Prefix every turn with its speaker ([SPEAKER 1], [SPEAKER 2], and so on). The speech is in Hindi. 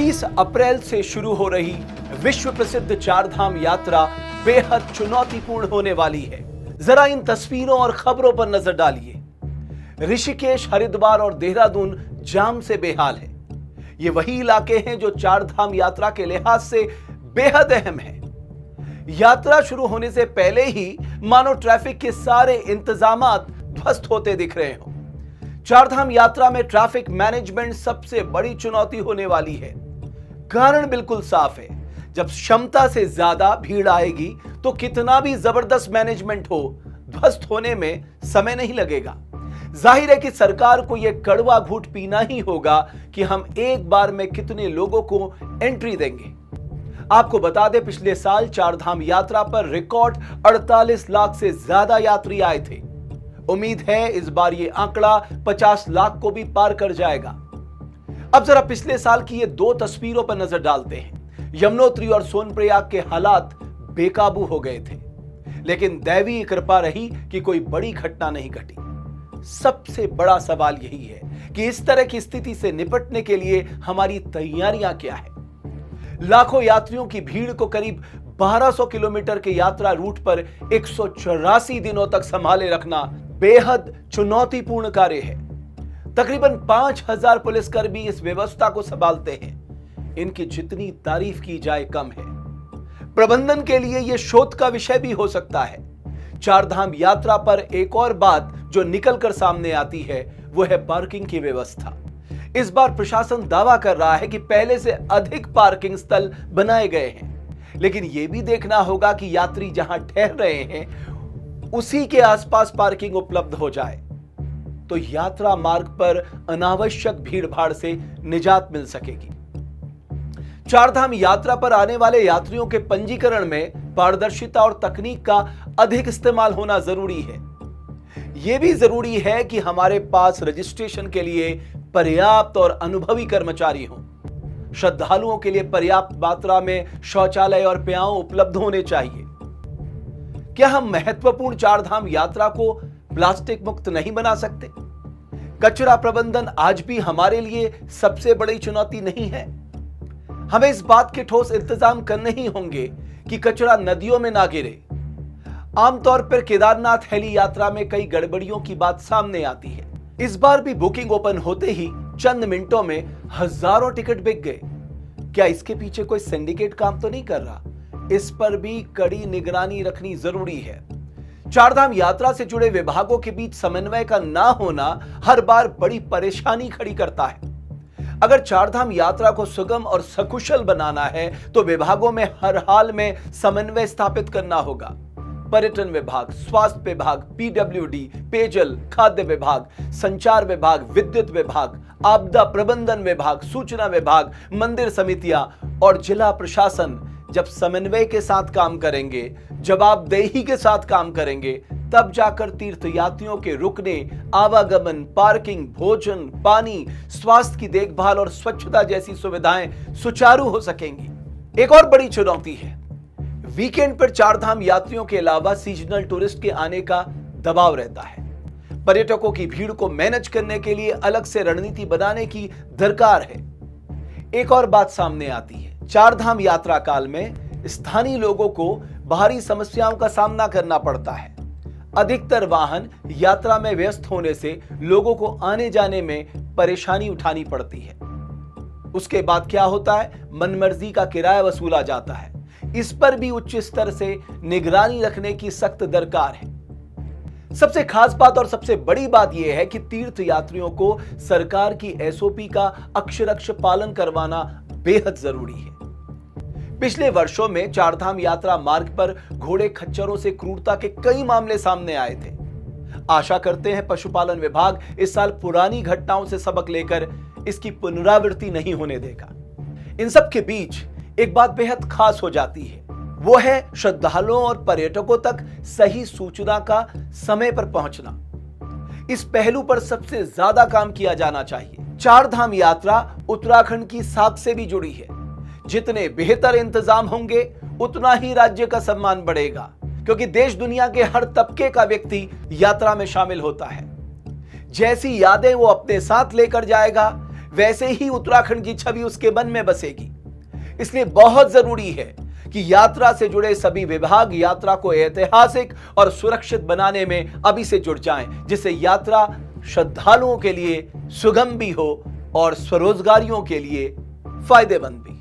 [SPEAKER 1] 20 अप्रैल से शुरू हो रही विश्व प्रसिद्ध चारधाम यात्रा बेहद चुनौतीपूर्ण होने वाली है। जरा इन तस्वीरों और खबरों पर नजर डालिए। ऋषिकेश, हरिद्वार और देहरादून जाम से बेहाल है। ये वही इलाके हैं जो चारधाम यात्रा के लिहाज से बेहद अहम है। यात्रा शुरू होने से पहले ही मानो ट्रैफिक के सारे इंतजामात ध्वस्त होते दिख रहे हो। चारधाम यात्रा में ट्रैफिक मैनेजमेंट सबसे बड़ी चुनौती होने वाली है। कारण बिल्कुल साफ है, जब क्षमता से ज्यादा भीड़ आएगी तो कितना भी जबरदस्त मैनेजमेंट हो, ध्वस्त होने में समय नहीं लगेगा। जाहिर है कि सरकार को यह कड़वा घूंट पीना ही होगा कि हम एक बार में कितने लोगों को एंट्री देंगे। आपको बता दें, पिछले साल चारधाम यात्रा पर रिकॉर्ड 48 लाख से ज्यादा यात्री आए थे। उम्मीद है इस बार ये आंकड़ा 50 लाख को भी पार कर जाएगा। अब जरा पिछले साल की ये दो तस्वीरों पर नजर डालते हैं। यमुनोत्री और सोनप्रयाग के हालात बेकाबू हो गए थे, लेकिन दैवीय कृपा रही कि कोई बड़ी घटना नहीं घटी। सबसे बड़ा सवाल यही है कि इस तरह की स्थिति से निपटने के लिए हमारी तैयारियां क्या है। लाखों यात्रियों की भीड़ को करीब 1200 किलोमीटर के यात्रा रूट पर 184 दिनों तक संभाले रखना बेहद चुनौतीपूर्ण कार्य है। तकरीबन 5000 पुलिसकर्मी इस व्यवस्था को संभालते हैं। इनकी जितनी तारीफ की जाए कम है। प्रबंधन के लिए यह शोध का विषय भी हो सकता है। चारधाम यात्रा पर एक और बात जो निकलकर सामने आती है वो है पार्किंग की व्यवस्था। इस बार प्रशासन दावा कर रहा है कि पहले से अधिक पार्किंग स्थल बनाए गए हैं, लेकिन यह भी देखना होगा कि यात्री जहां ठहर रहे हैं उसी के आसपास पार्किंग उपलब्ध हो जाए, तो यात्रा मार्ग पर अनावश्यक भीड़भाड़ से निजात मिल सकेगी। चारधाम यात्रा पर आने वाले यात्रियों के पंजीकरण में पारदर्शिता और तकनीक का अधिक इस्तेमाल होना जरूरी है। यह भी जरूरी है कि हमारे पास रजिस्ट्रेशन के लिए पर्याप्त और अनुभवी कर्मचारी हों। श्रद्धालुओं के लिए पर्याप्त मात्रा में शौचालय और पेयों उपलब्ध होने चाहिए। क्या हम महत्वपूर्ण चारधाम यात्रा को प्लास्टिक मुक्त नहीं बना सकते? कचरा प्रबंधन आज भी हमारे लिए सबसे बड़ी चुनौती नहीं है। हमें इस बात के ठोस इंतजाम करने ही होंगे कि कचरा नदियों में ना गिरे। आमतौर पर केदारनाथ हेली यात्रा में कई गड़बड़ियों की बात सामने आती है। इस बार भी बुकिंग ओपन होते ही चंद मिनटों में हजारों टिकट बिक गए। क्या इसके पीछे कोई सिंडिकेट काम तो नहीं कर रहा? इस पर भी कड़ी निगरानी रखनी जरूरी है। चारधाम यात्रा से जुड़े विभागों के बीच समन्वय का ना होना हर बार बड़ी परेशानी खड़ी करता है। अगर चारधाम यात्रा को सुगम और सकुशल बनाना है तो विभागों में हर हाल में समन्वय स्थापित करना होगा। पर्यटन विभाग, स्वास्थ्य विभाग, पीडब्ल्यूडी, पेयजल, खाद्य विभाग, संचार विभाग, विद्युत विभाग, आपदा प्रबंधन विभाग, सूचना विभाग, मंदिर समितियां और जिला प्रशासन जब समन्वय के साथ काम करेंगे, जवाबदेही के साथ काम करेंगे, तब जाकर तीर्थयात्रियों के रुकने, आवागमन, पार्किंग, भोजन, पानी, स्वास्थ्य की देखभाल और स्वच्छता जैसी सुविधाएं सुचारू हो सकेंगी। एक और बड़ी चुनौती है, वीकेंड पर चारधाम यात्रियों के अलावा सीजनल टूरिस्ट के आने का दबाव रहता है। पर्यटकों की भीड़ को मैनेज करने के लिए अलग से रणनीति बनाने की दरकार है। एक और बात सामने आती है, चारधाम यात्रा काल में स्थानीय लोगों को बाहरी समस्याओं का सामना करना पड़ता है। अधिकतर वाहन यात्रा में व्यस्त होने से लोगों को आने जाने में परेशानी उठानी पड़ती है। उसके बाद क्या होता है, मनमर्जी का किराया वसूला जाता है। इस पर भी उच्च स्तर से निगरानी रखने की सख्त दरकार है। सबसे खास बात और सबसे बड़ी बात यह है कि तीर्थ यात्रियों को सरकार की एसओपी का अक्षरशः पालन करवाना बेहद जरूरी है। पिछले वर्षों में चारधाम यात्रा मार्ग पर घोड़े खच्चरों से क्रूरता के कई मामले सामने आए थे। आशा करते हैं पशुपालन विभाग इस साल पुरानी घटनाओं से सबक लेकर इसकी पुनरावृत्ति नहीं होने देगा। इन सब के बीच एक बात बेहद खास हो जाती है, वो है श्रद्धालुओं और पर्यटकों तक सही सूचना का समय पर पहुंचना। इस पहलू पर सबसे ज्यादा काम किया जाना चाहिए। चारधाम यात्रा उत्तराखंड की साख से भी जुड़ी है। जितने बेहतर इंतजाम होंगे उतना ही राज्य का सम्मान बढ़ेगा, क्योंकि देश दुनिया के हर तबके का व्यक्ति यात्रा में शामिल होता है। जैसी यादें वो अपने साथ लेकर जाएगा, वैसे ही उत्तराखंड की छवि उसके मन में बसेगी। इसलिए बहुत जरूरी है कि यात्रा से जुड़े सभी विभाग यात्रा को ऐतिहासिक और सुरक्षित बनाने में अभी से जुट जाएं, जिससे यात्रा श्रद्धालुओं के लिए सुगम भी हो और स्वरोजगारियों के लिए फायदेमंद भी।